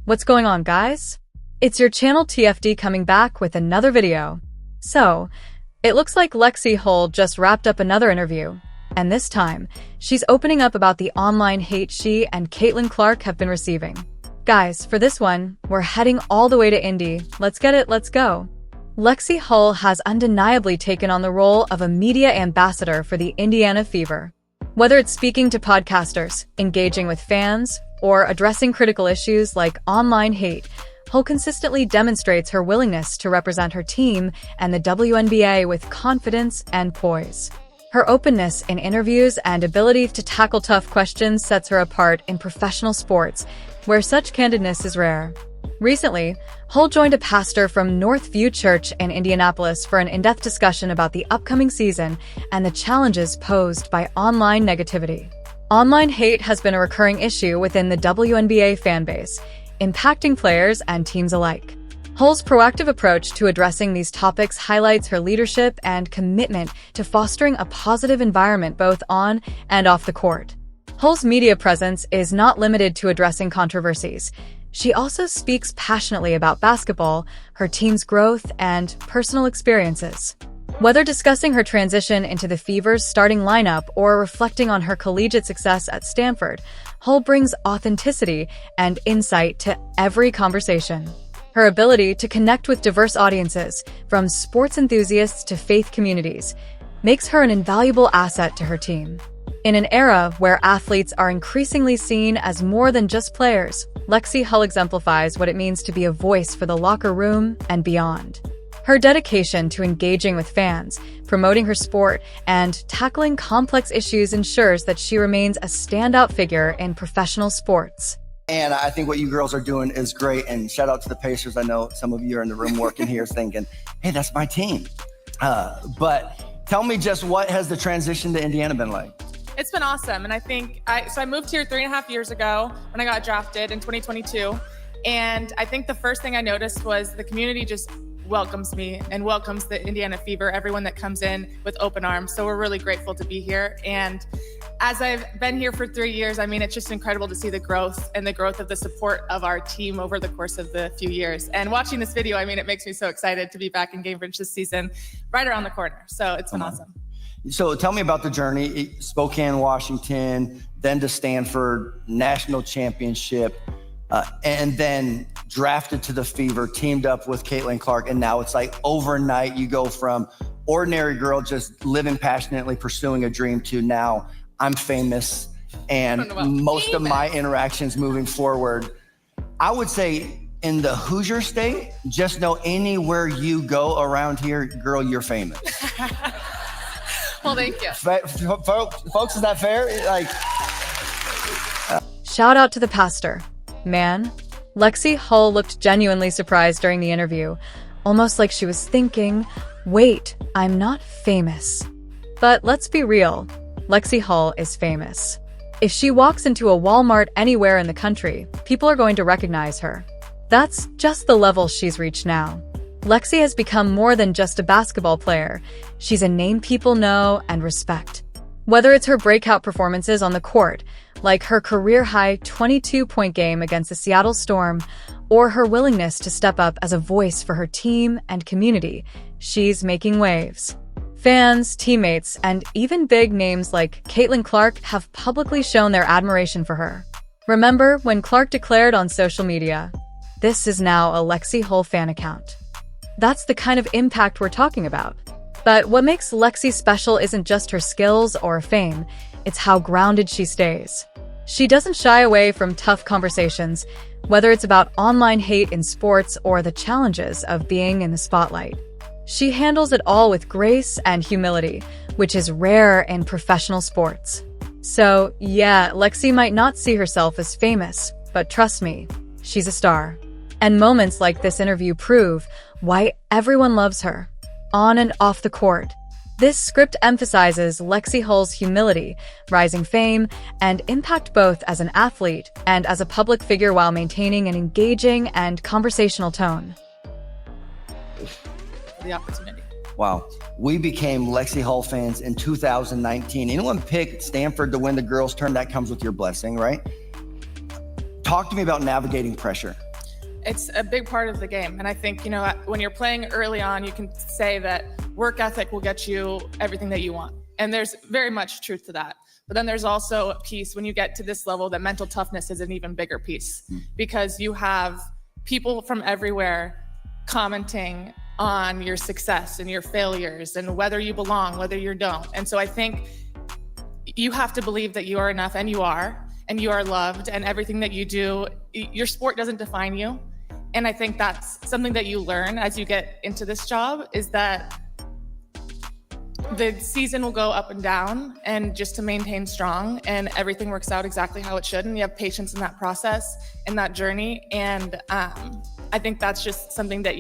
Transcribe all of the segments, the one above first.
What's going on, guys? It's your channel TFD coming back with another video. So, it looks like Lexie Hull just wrapped up another interview, and this time, she's opening up about the online hate she and Caitlin Clark have been receiving. Guys, for this one, we're heading all the way to Indy. Let's get it, let's go. Lexie Hull has undeniably taken on the role of a media ambassador for the Indiana Fever. Whether it's speaking to podcasters, engaging with fans, or addressing critical issues like online hate, Hull consistently demonstrates her willingness to represent her team and the WNBA with confidence and poise. Her openness in interviews and ability to tackle tough questions sets her apart in professional sports, where such candidness is rare. Recently, Hull joined a pastor from Northview Church in Indianapolis for an in-depth discussion about the upcoming season and the challenges posed by online negativity. Online hate has been a recurring issue within the WNBA fanbase, impacting players and teams alike. Hull's proactive approach to addressing these topics highlights her leadership and commitment to fostering a positive environment both on and off the court. Hull's media presence is not limited to addressing controversies. She also speaks passionately about basketball, her team's growth, and personal experiences. Whether discussing her transition into the Fever's starting lineup or reflecting on her collegiate success at Stanford, Hull brings authenticity and insight to every conversation. Her ability to connect with diverse audiences, from sports enthusiasts to faith communities, makes her an invaluable asset to her team. In an era where athletes are increasingly seen as more than just players, Lexie Hull exemplifies what it means to be a voice for the locker room and beyond. Her dedication to engaging with fans, promoting her sport, and tackling complex issues ensures that she remains a standout figure in professional sports. And I think what you girls are doing is great. And shout out to the Pacers. I know some of you are in the room working here thinking, hey, that's my team. But tell me just what has the transition to Indiana been like? It's been awesome. And I think, I moved here 3.5 years ago when I got drafted in 2022. And I think the first thing I noticed was the community just welcomes me and welcomes the Indiana Fever, everyone that comes in with open arms. So we're really grateful to be here. And as I've been here for 3 years, I mean, it's just incredible to see the growth and the growth of the support of our team over the course of the few years. And watching this video, I mean, it makes me so excited to be back in Cambridge this season, right around the corner. So it's been awesome. So tell me about the journey. Spokane, Washington, then to Stanford, national championship, and then drafted to the Fever, teamed up with Caitlin Clark. And now it's like overnight, you go from ordinary girl just living passionately, pursuing a dream to now I'm famous. And most of my interactions moving forward, I would say in the Hoosier state, just know anywhere you go around here, girl, you're famous. Well, thank you. Folks, is that fair? Shout out to the pastor. Man, Lexie Hull looked genuinely surprised during the interview, almost like she was thinking, wait, I'm not famous. But let's be real, Lexie Hull is famous. If she walks into a Walmart anywhere in the country, people are going to recognize her. That's just the level she's reached now. Lexie has become more than just a basketball player. She's a name people know and respect. Whether it's her breakout performances on the court, like her career-high 22-point game against the Seattle Storm, or her willingness to step up as a voice for her team and community, she's making waves. Fans, teammates, and even big names like Caitlin Clark have publicly shown their admiration for her. Remember when Clark declared on social media, "This is now a Lexie Hull fan account." That's the kind of impact we're talking about. But what makes Lexie special isn't just her skills or fame, it's how grounded she stays. She doesn't shy away from tough conversations, whether it's about online hate in sports or the challenges of being in the spotlight. She handles it all with grace and humility, which is rare in professional sports. So, yeah, Lexie might not see herself as famous, but trust me, she's a star. And moments like this interview prove why everyone loves her, on and off the court. This script emphasizes Lexie Hull's humility, rising fame, and impact both as an athlete and as a public figure while maintaining an engaging and conversational tone. The opportunity. Wow. We became Lexie Hull fans in 2019. Anyone picked Stanford to win the girls' term, that comes with your blessing, right? Talk to me about navigating pressure. it's a big part of the game. And I think, when you're playing early on, you can say that work ethic will get you everything that you want. And there's very much truth to that. But then there's also a piece when you get to this level that mental toughness is an even bigger piece, because you have people from everywhere commenting on your success and your failures and whether you belong, whether you don't. And so I think you have to believe that you are enough, and you are loved, and everything that you do, your sport doesn't define you. And I think that's something that you learn as you get into this job, is that the season will go up and down, and just to maintain strong, and everything works out exactly how it should. And you have patience in that process, in that journey. And I think that's just something that,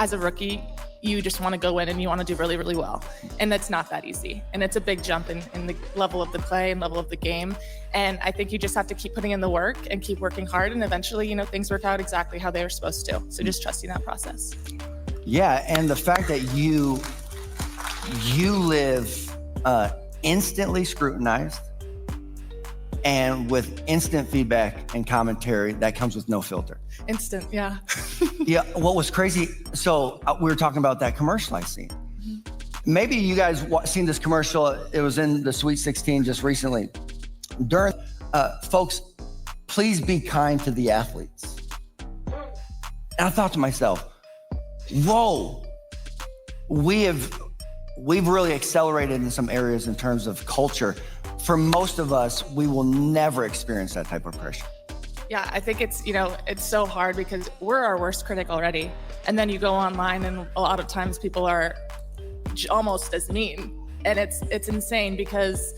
as a rookie, you just want to go in and you want to do really, really well. And that's not that easy. And it's a big jump in the level of the play and level of the game. And I think you just have to keep putting in the work and keep working hard. And eventually, things work out exactly how they were supposed to. So just trusting that process. Yeah. And the fact that you live instantly scrutinized and with instant feedback and commentary that comes with no filter. Instant, yeah. Yeah, what was crazy, so we were talking about that commercial I seen. Maybe you guys seen this commercial. It was in the Sweet 16 just recently. During, folks, please be kind to the athletes. And I thought to myself, whoa, we've really accelerated in some areas in terms of culture. For most of us, we will never experience that type of pressure. Yeah, I think it's so hard because we're our worst critic already. And then you go online and a lot of times people are almost as mean. And it's insane because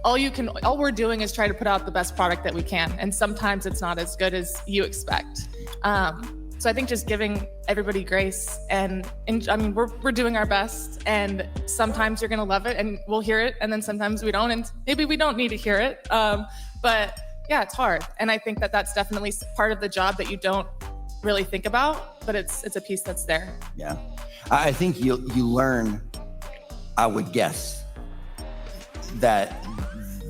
all we're doing is try to put out the best product that we can. And sometimes it's not as good as you expect. So I think just giving everybody grace and we're doing our best, and sometimes you're going to love it and we'll hear it. And then sometimes we don't, and maybe we don't need to hear it. But yeah, it's hard. And I think that that's definitely part of the job that you don't really think about, but it's a piece that's there. Yeah. I think you learn, I would guess, that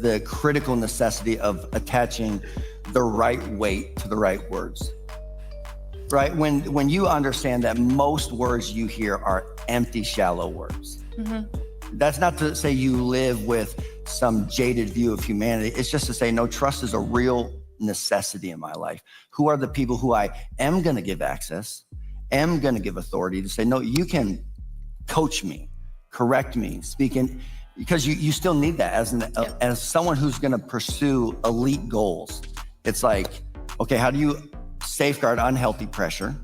the critical necessity of attaching the right weight to the right words, right? When you understand that most words you hear are empty, shallow words. Mm-hmm. That's not to say you live with some jaded view of humanity. It's just to say, no, trust is a real necessity in my life. Who are the people who I am going to give access, am going to give authority to say, no, you can coach me, correct me, speak in, because you still need that as someone who's going to pursue elite goals. It's like, okay, how do you safeguard unhealthy pressure?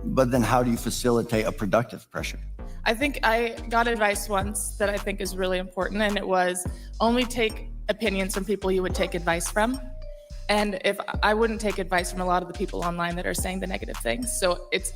But then how do you facilitate a productive pressure? I think I got advice once that I think is really important, and it was only take opinions from people you would take advice from. And if I wouldn't take advice from a lot of the people online that are saying the negative things. So it's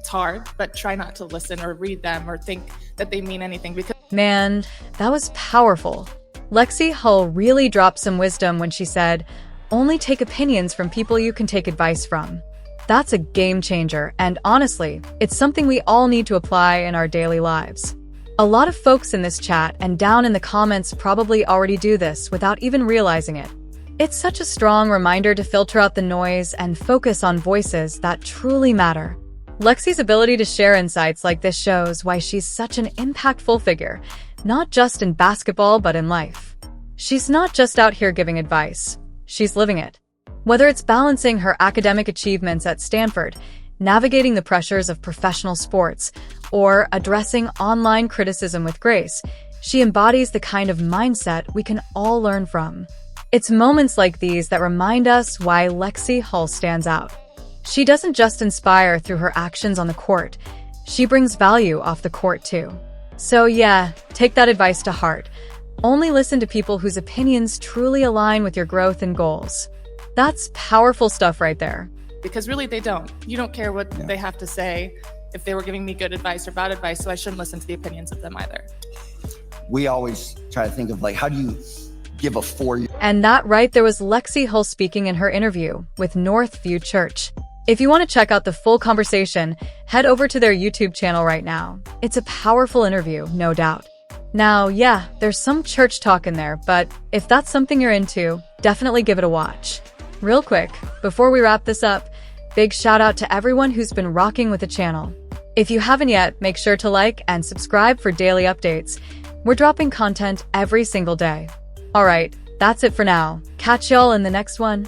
hard, but try not to listen or read them or think that they mean anything. Because man, that was powerful. Lexie Hull really dropped some wisdom when she said, only take opinions from people you can take advice from. That's a game changer, and honestly, it's something we all need to apply in our daily lives. A lot of folks in this chat and down in the comments probably already do this without even realizing it. It's such a strong reminder to filter out the noise and focus on voices that truly matter. Lexie's ability to share insights like this shows why she's such an impactful figure, not just in basketball but in life. She's not just out here giving advice, she's living it. Whether it's balancing her academic achievements at Stanford, navigating the pressures of professional sports, or addressing online criticism with grace, she embodies the kind of mindset we can all learn from. It's moments like these that remind us why Lexie Hull stands out. She doesn't just inspire through her actions on the court, she brings value off the court too. So yeah, take that advice to heart. Only listen to people whose opinions truly align with your growth and goals. That's powerful stuff right there. Because really they don't. You don't care what they have to say if they were giving me good advice or bad advice, so I shouldn't listen to the opinions of them either. We always try to think of how do you give a 4-year. And that right there was Lexie Hull speaking in her interview with Northview Church. If you want to check out the full conversation, head over to their YouTube channel right now. It's a powerful interview, no doubt. Now, yeah, there's some church talk in there, but if that's something you're into, definitely give it a watch. Real quick, before we wrap this up, Big shout out to everyone who's been rocking with the channel. If you haven't yet, make sure to like and subscribe for daily updates. We're dropping content every single day. Alright, that's it for now. Catch y'all in the next one.